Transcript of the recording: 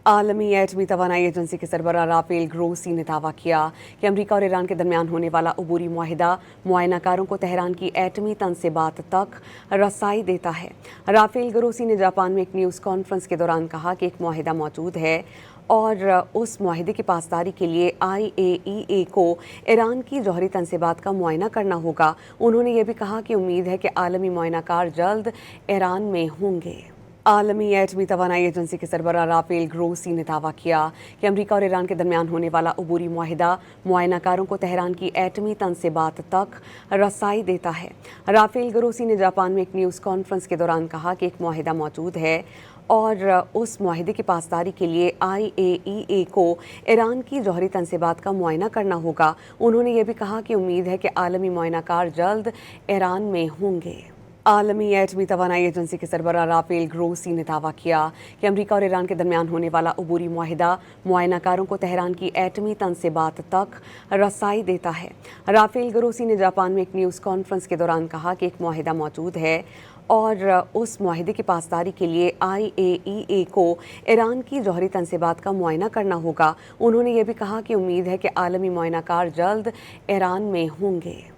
आलमी एटमी तवानाई एजेंसी के सरबराह Rafale Grossi ने दावा किया कि अमरीका और ईरान के दरमियान होने वाला अबूरी मुआहिदा मुआयनाकारों को तेहरान की एटमी तंसीबात तक रसाई देता है। राफेल ग्रोसी ने जापान में एक न्यूज़ कॉन्फ्रेंस के दौरान कहा कि एक मुआहिदा मौजूद है और उस मुआहिदे की पासदारी के लिए IAEA को ईरान की जौहरी तंसीबात का मुआयना करना होगा। उन्होंने ये भी कहा कि उम्मीद है कि आलमी मुआयनाकार जल्द ईरान में होंगे। आलमी एटमी तवानाई एजेंसी के सरबराह राफेल ग्रोसी ने दावा किया कि अमरीका और ईरान के दरमियान होने वाला अबूरी मुआहिदा मुआयनाकारों को तेहरान की एटमी तंसीबात तक रसाई देता है। राफेल ग्रोसी ने जापान में एक न्यूज़ कॉन्फ्रेंस के दौरान कहा कि एक मुआहिदा मौजूद है और उस मुआहिदे की पासदारी के लिए IAEA को ईरान की जौहरी तंसीबात का मुआयना करना होगा। उन्होंने ये भी कहा कि उम्मीद है कि आलमी मुआयनाकार जल्द ईरान में होंगे। आलमी एटमी तवानाई एजेंसी के सरबराह राफेल ग्रोसी ने दावा किया कि अमरीका और ईरान के दरमियान होने वाला अबूरी मुआहिदा मुआयनाकारों को तेहरान की एटमी तंसीबात तक रसाई देता है। राफेल ग्रोसी ने जापान में एक न्यूज़ कॉन्फ्रेंस के दौरान कहा कि एक मुआहिदा मौजूद है और उस मुआहिदे की पासदारी के लिए IAEA को ईरान की जौहरी तंसीबात का मुआयना करना होगा। उन्होंने ये भी कहा कि उम्मीद है कि आलमी मुआयनाकार जल्द ईरान में होंगे।